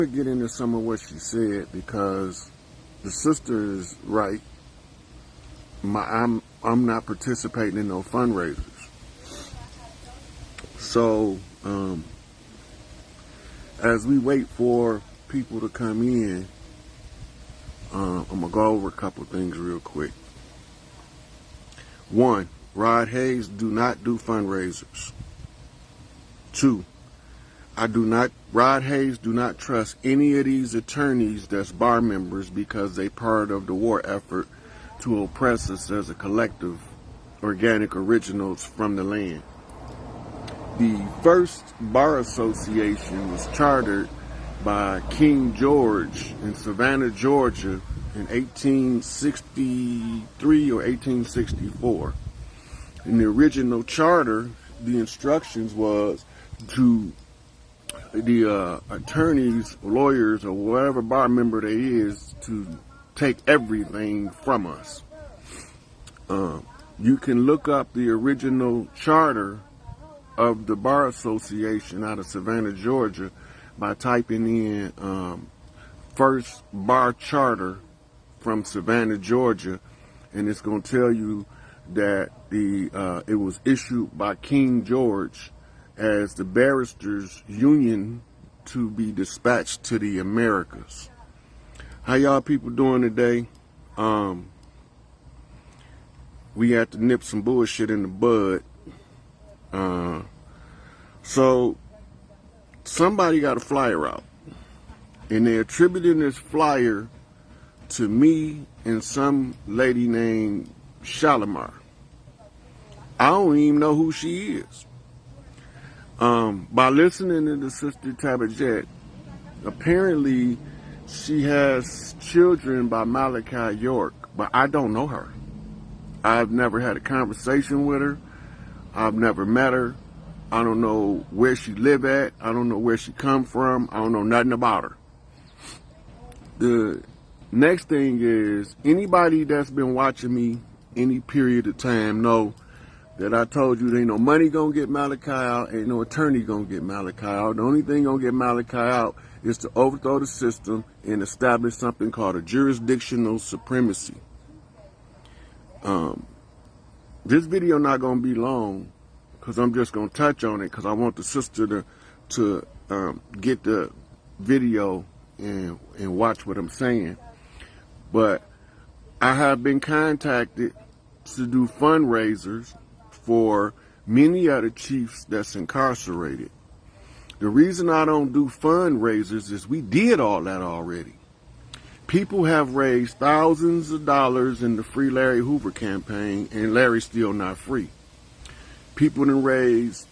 to get into some of what she said because the sister is right. I'm not participating in no fundraisers. So as we wait for people to come in, I'm gonna go over a couple things real quick. One, Rod Hayes do not do fundraisers. Two, Rod Hayes do not trust any of these attorneys that's bar members because they part of the war effort to oppress us as a collective, organic originals from the land. The first bar association was chartered by King George in Savannah, Georgia in 1863 or 1864. In the original charter, the instructions was to the attorneys, lawyers, or whatever bar member they is to take everything from us. You can look up the original charter of the Bar Association out of Savannah, Georgia by typing in first bar charter from Savannah, Georgia, and it's going to tell you that it was issued by King George as the barristers' union to be dispatched to the Americas. How y'all people doing today? We had to nip some bullshit in the bud. So somebody got a flyer out, and they're attributing this flyer to me and some lady named Shalimar. I don't even know who she is. By listening to the Sister Tabitha, apparently she has children by Malachi York, but I don't know her. I've never had a conversation with her. I've never met her. I don't know where she live at. I don't know where she come from. I don't know nothing about her. The next thing is, anybody that's been watching me any period of time know that I told you there ain't no money gonna get Malachi out, ain't no attorney gonna get Malachi out. The only thing gonna get Malachi out is to overthrow the system and establish something called a jurisdictional supremacy. This video not gonna be long because I'm just gonna touch on it because I want the sister to get the video and watch what I'm saying. But I have been contacted to do fundraisers for many other chiefs that's incarcerated. The reason I don't do fundraisers is we did all that already. People have raised thousands of dollars in the Free Larry Hoover campaign, and Larry's still not free. People have raised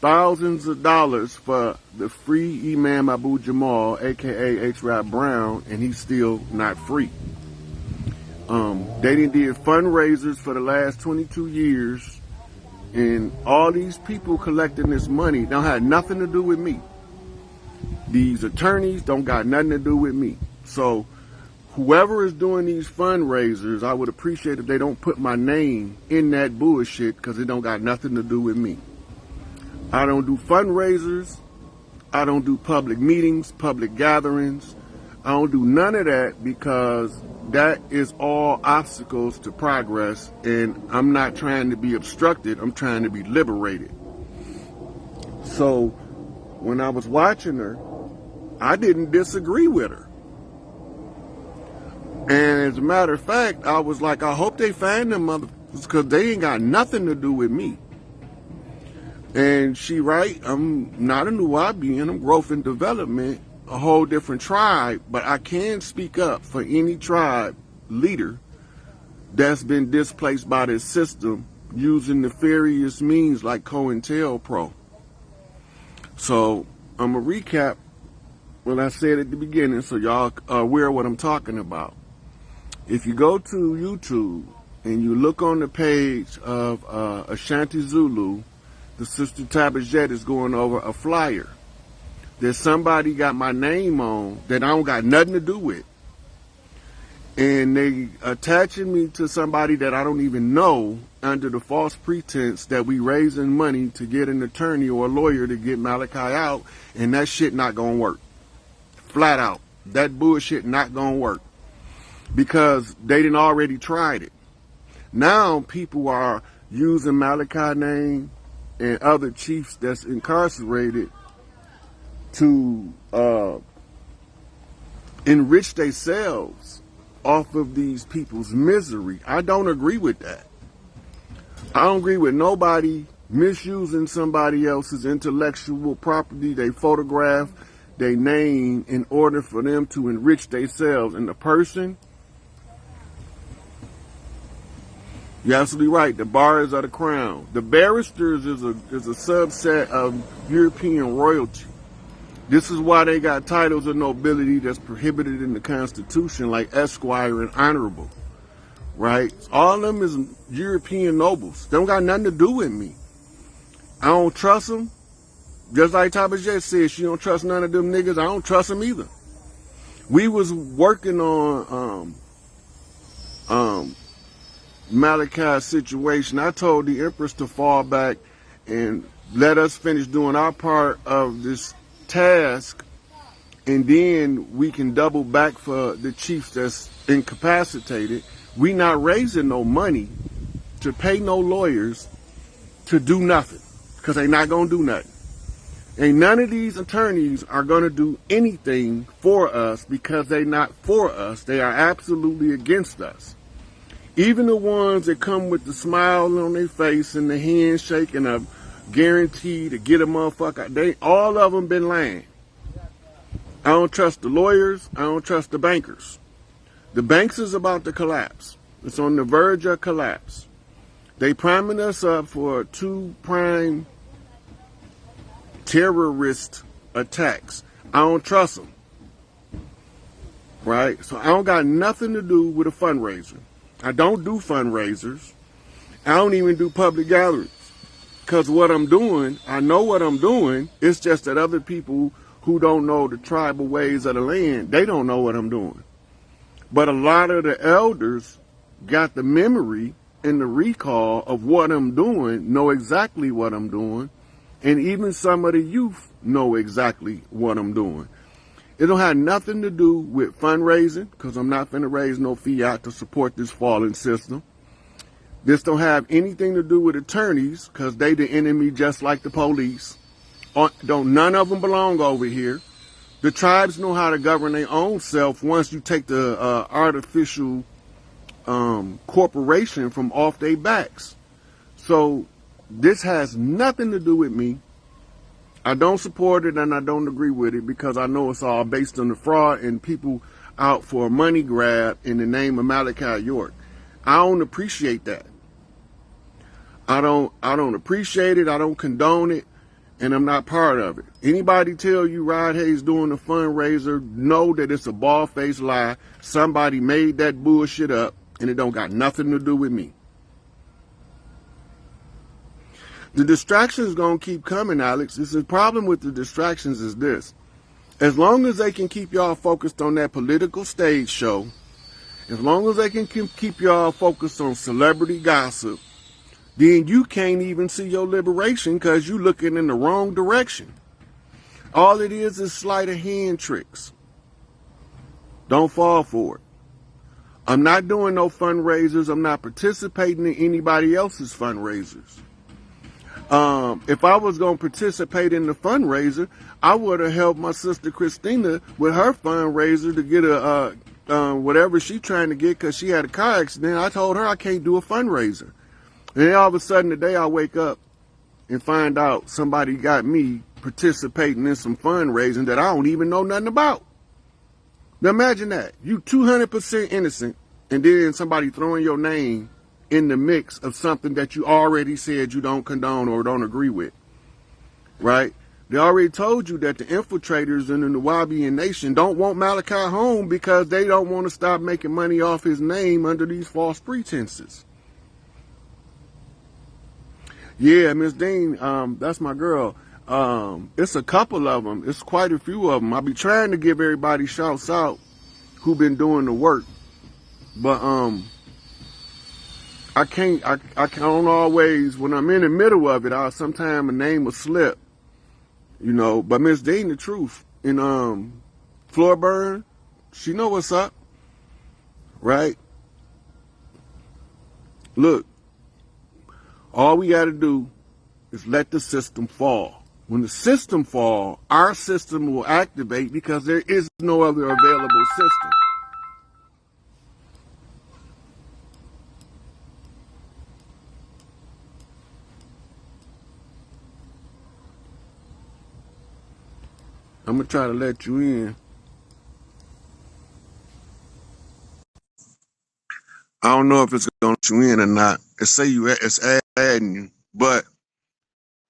thousands of dollars for the free Imam Abu Jamal, aka H. Rap Brown, and he's still not free. They did fundraisers for the last 22 years, and all these people collecting this money don't have nothing to do with me. These attorneys don't got nothing to do with me. So whoever is doing these fundraisers, I would appreciate if they don't put my name in that bullshit because it don't got nothing to do with me. I don't do fundraisers. I don't do public meetings, public gatherings. I don't do none of that because that is all obstacles to progress, and I'm not trying to be obstructed. I'm trying to be liberated. So when I was watching her, I didn't disagree with her. And as a matter of fact, I was like, I hope they find them motherfuckers because they ain't got nothing to do with me. And she right, I'm not a Nubian, I'm growth and development, a whole different tribe, but I can speak up for any tribe leader that's been displaced by this system using nefarious means like COINTELPRO. So I'm going to recap what I said at the beginning so y'all are aware of what I'm talking about. If you go to YouTube and you look on the page of Ashanti Zulu, the Sister Tabitha is going over a flyer that somebody got my name on that I don't got nothing to do with. And they attaching me to somebody that I don't even know under the false pretense that we raising money to get an attorney or a lawyer to get Malachi out, and that shit not gonna work. flat out. That bullshit not gonna work because they done already tried it. Now people are using Malachi name and other chiefs that's incarcerated to enrich themselves off of these people's misery. I don't agree with that. I don't agree with nobody misusing somebody else's intellectual property, they photograph, they name, in order for them to enrich themselves. And the person, you're absolutely right, the bars are the crown. The barristers is a subset of European royalty. This is why they got titles of nobility that's prohibited in the Constitution, like Esquire and Honorable, right? All of them is European nobles. They don't got nothing to do with me. I don't trust them. Just like Taba Jet said, she don't trust none of them niggas. I don't trust them either. We was working on Malachi's situation. I told the Empress to fall back and let us finish doing our part of this task, and then we can double back for the chiefs that's incapacitated. We not raising no money to pay no lawyers to do nothing, because they not gonna do nothing. And none of these attorneys are gonna do anything for us because they not for us. They are absolutely against us. Even the ones that come with the smile on their face and the handshake and a guarantee to get a motherfucker, they all of them been lying. I don't trust the lawyers. I don't trust the bankers. The banks is about to collapse. It's on the verge of collapse. They priming us up for 2 prime terrorist attacks. I don't trust them. Right? So I don't got nothing to do with a fundraiser. I don't do fundraisers. I don't even do public gatherings. Because what I'm doing, I know what I'm doing. It's just that other people who don't know the tribal ways of the land, they don't know what I'm doing. But a lot of the elders got the memory and the recall of what I'm doing, know exactly what I'm doing. And even some of the youth know exactly what I'm doing. It don't have nothing to do with fundraising, because I'm not finna raise no fiat to support this fallen system. This don't have anything to do with attorneys, because they the enemy just like the police. None of them belong over here. The tribes know how to govern their own self once you take the artificial corporation from off their backs. So this has nothing to do with me. I don't support it and I don't agree with it because I know it's all based on the fraud and people out for a money grab in the name of Malachi York. I don't appreciate that. I don't appreciate it. I don't condone it, and I'm not part of it. Anybody tell you Rod Hayes doing a fundraiser, know that it's a bald-faced lie. Somebody made that bullshit up, and it don't got nothing to do with me. The distractions gonna keep coming, Alex. The problem with the distractions is this. As long as they can keep y'all focused on that political stage show, as long as they can keep y'all focused on celebrity gossip, then you can't even see your liberation because you're looking in the wrong direction. All it is sleight of hand tricks. Don't fall for it. I'm not doing no fundraisers. I'm not participating in anybody else's fundraisers. If I was going to participate in the fundraiser, I would have helped my sister Christina with her fundraiser to get a whatever she's trying to get because she had a car accident. I told her I can't do a fundraiser. And then all of a sudden today I wake up and find out somebody got me participating in some fundraising that I don't even know nothing about. Now imagine that. You 200% innocent and then somebody throwing your name in the mix of something that you already said you don't condone or don't agree with, right? They already told you that the infiltrators in the Nubian nation don't want Malachi home because they don't want to stop making money off his name under these false pretenses. Yeah, Miss Dean, that's my girl. It's a couple of them. It's quite a few of them. I be trying to give everybody shouts out who been doing the work, but I can't always, when I'm in the middle of it, sometimes a name will slip, you know. But Miss Dean, the truth, and floor burn, she know what's up, right? Look, all we got to do is let the system fall. When the system fall, our system will activate because there is no other available system. I'm going to try to let you in. I don't know if it's going to let you in or not. It say it's adding you, but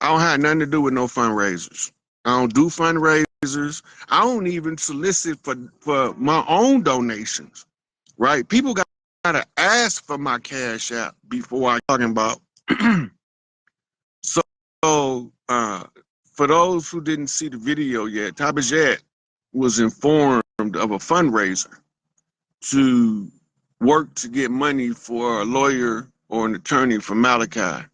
I don't have nothing to do with no fundraisers. I don't do fundraisers. I don't even solicit for my own donations, right? People got to ask for my Cash App before I talking about. So, for those who didn't see the video yet, Tabajat was informed of a fundraiser to work to get money for a lawyer or an attorney for Malachi.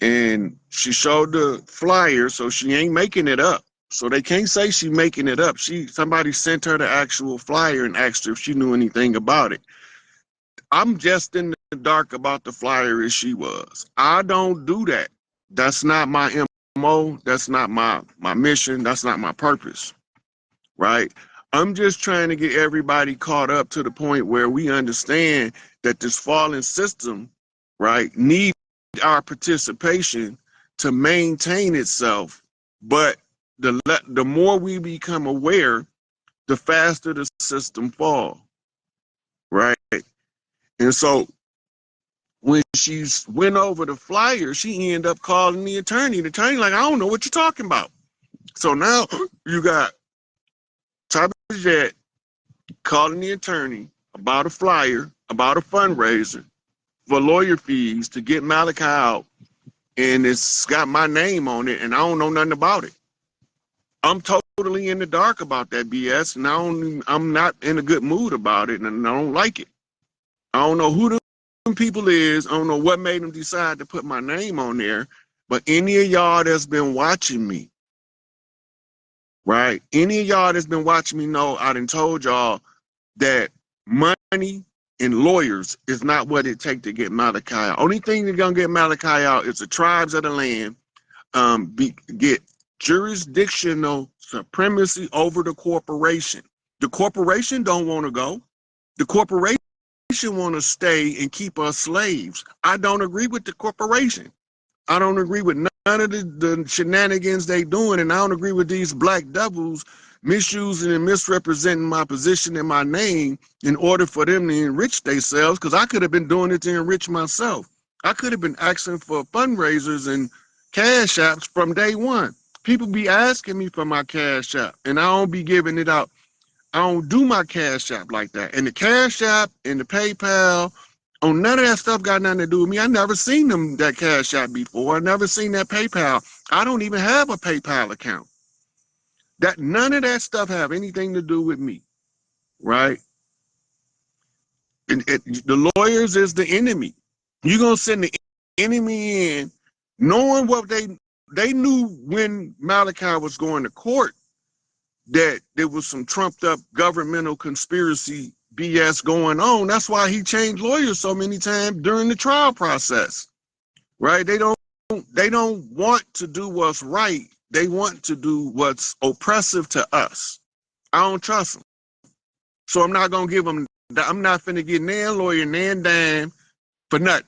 And she showed the flyer, so she ain't making it up. So they can't say she's making it up. Somebody sent her the actual flyer and asked her if she knew anything about it. I'm just in the dark about the flyer as she was. I don't do that. That's not my MO. That's not my mission. That's not my purpose, right? I'm just trying to get everybody caught up to the point where we understand that this fallen system, right, needs our participation to maintain itself. But the more we become aware, the faster the system falls, right? And so when she went over the flyer, she ended up calling the attorney. The attorney like, I don't know what you're talking about. So now you got Tabajat calling the attorney about a flyer, about a fundraiser for lawyer fees to get Malachi out, and it's got my name on it, and I don't know nothing about it. I'm totally in the dark about that BS, and I'm not in a good mood about it, and I don't like it. I don't know who them people is. I don't know what made them decide to put my name on there, but any of y'all that's been watching me, right? Any of y'all that's been watching me know I done told y'all that money and lawyers is not what it takes to get Malachi out. Only thing that's gonna get Malachi out is the tribes of the land get jurisdictional supremacy over the corporation. The corporation don't want to go. The corporation want to stay and keep us slaves. I don't agree with the corporation. I don't agree with none of the shenanigans they doing, and I don't agree with these black devils misusing and misrepresenting my position and my name in order for them to enrich themselves, because I could have been doing it to enrich myself. I could have been asking for fundraisers and cash apps from day one. People be asking me for my cash app, and I don't be giving it out. I don't do my cash app like that. And the cash app and the PayPal, none of that stuff got nothing to do with me. I never seen that cash app before. I never seen that PayPal. I don't even have a PayPal account. None of that stuff have anything to do with me, right? The lawyers is the enemy. You're gonna send the enemy in, knowing what they knew when Malachi was going to court, that there was some trumped up governmental conspiracy BS going on. That's why he changed lawyers so many times during the trial process, right? They don't want to do what's right. They want to do what's oppressive to us. I don't trust them. So I'm not going to give them, I'm not finna get nan lawyer, nan dime for nothing.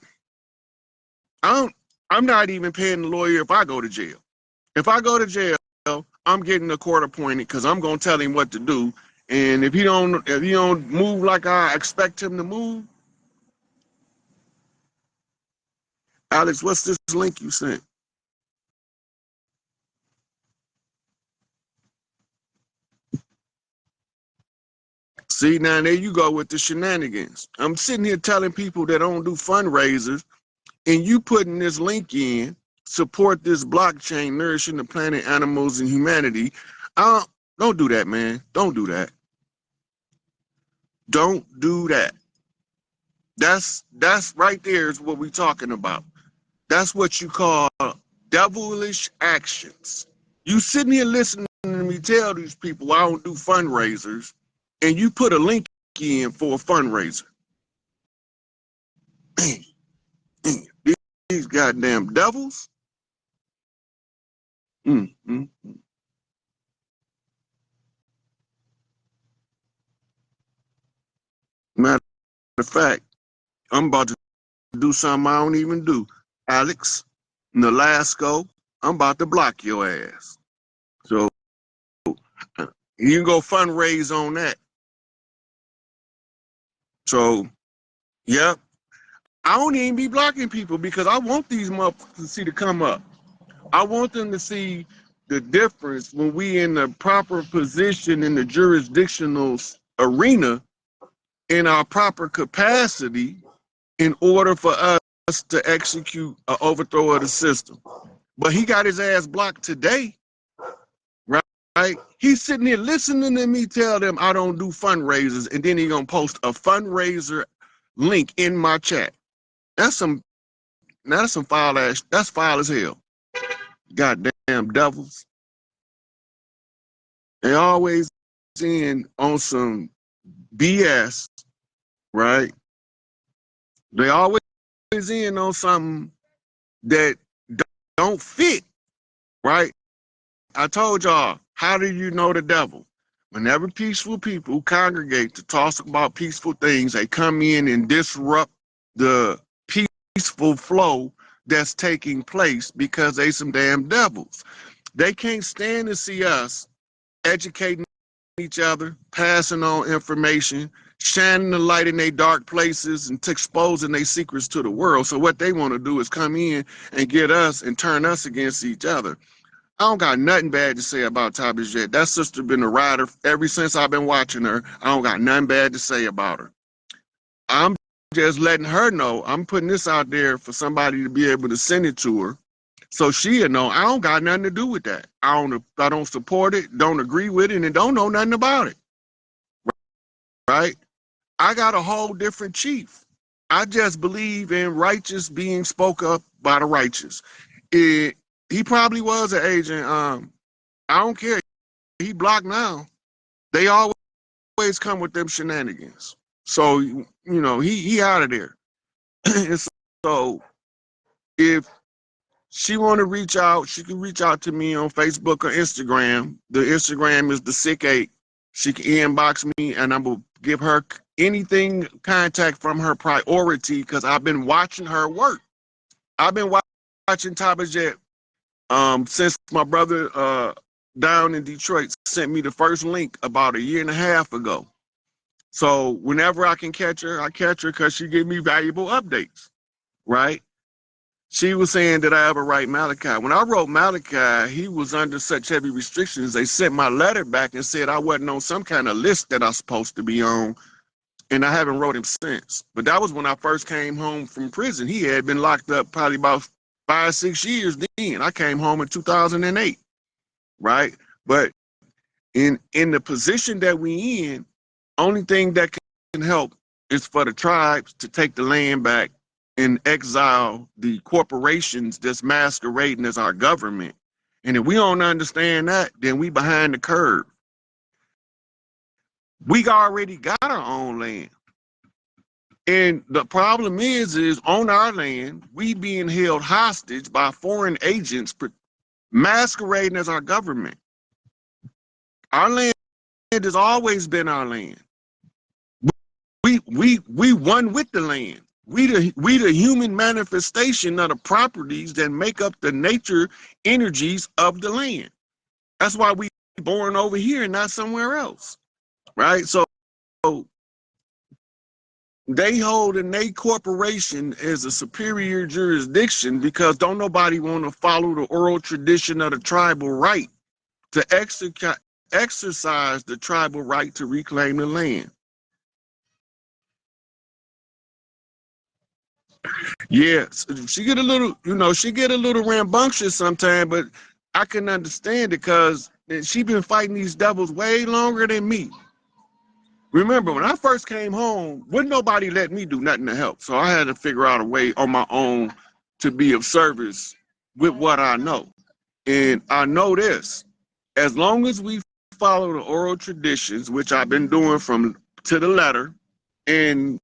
I'm not even paying the lawyer if I go to jail. If I go to jail, I'm getting a court appointed because I'm going to tell him what to do. And if he don't move like I expect him to move, Alex, what's this link you sent? See, now there you go with the shenanigans. I'm sitting here telling people that don't do fundraisers, and you putting this link in, support this blockchain, nourishing the planet, animals, and humanity. Don't do that, man. Don't do that. Don't do that. That's right there is what we're talking about. That's what you call devilish actions. You sitting here listening to me me tell these people I don't do fundraisers, and you put a link in for a fundraiser. These goddamn devils. Matter of fact, I'm about to do something I don't even do. Alex, Nolasco, I'm about to block your ass. So you can go fundraise on that. So, yep. I don't even be blocking people because I want these motherfuckers to see to come up. I want them to see the difference when we in the proper position in the jurisdictional arena in our proper capacity in order for us to execute an overthrow of the system. But he got his ass blocked today, right? He's sitting there listening to me tell them I don't do fundraisers, and then he gonna post a fundraiser link in my chat. That's some foul ass. That's foul as hell. Goddamn devils. They always in on some BS, right? They always in on something that don't fit, right? I told y'all, how do you know the devil? Whenever peaceful people congregate to talk about peaceful things, they come in and disrupt the peaceful flow that's taking place because they some damn devils. They can't stand to see us educating each other, passing on information, shining the light in their dark places and exposing their secrets to the world. So what they want to do is come in and get us and turn us against each other. I don't got nothing bad to say about Tabitha. That sister been a rider ever since I've been watching her. I don't got nothing bad to say about her. I'm just letting her know. I'm putting this out there for somebody to be able to send it to her, so she'll know I don't got nothing to do with that. I don't support it, don't agree with it, and don't know nothing about it. Right? I got a whole different chief. I just believe in righteous being spoke up by the righteous. He probably was an agent. I don't care. He blocked now. They always come with them shenanigans. So he out of there. So if she want to reach out, she can reach out to me on Facebook or Instagram. The Instagram is the SikApe. She can inbox me, and I'm gonna give her anything contact from her priority because I've been watching her work. I've been watching Tabitha since my brother down in Detroit sent me the first link about a year and a half ago. So whenever I can catch her, I catch her because she give me valuable updates, right? She was saying that I ever write Malachi. When I wrote Malachi, he was under such heavy restrictions. They sent my letter back and said I wasn't on some kind of list that I was supposed to be on, and I haven't wrote him since. But that was when I first came home from prison. He had been locked up probably about 5-6 years then. I came home in 2008, right? But in the position that we in, only thing that can help is for the tribes to take the land back and exile the corporations that's masquerading as our government. And if we don't understand that, then we behind the curve. We already got our own land. And the problem is on our land, we being held hostage by foreign agents masquerading as our government. Our land has always been our land. We one with the land. We the human manifestation of the properties that make up the nature energies of the land. That's why we born over here and not somewhere else, right? So they hold in a corporation as a superior jurisdiction because don't nobody want to follow the oral tradition of the tribal right to exercise the tribal right to reclaim the land. Yes, she get a little rambunctious sometimes, but I can understand it because she been fighting these devils way longer than me. Remember, when I first came home, wouldn't nobody let me do nothing to help. So I had to figure out a way on my own to be of service with what I know. And I know this. as long as we follow the oral traditions, which I've been doing from to the letter, and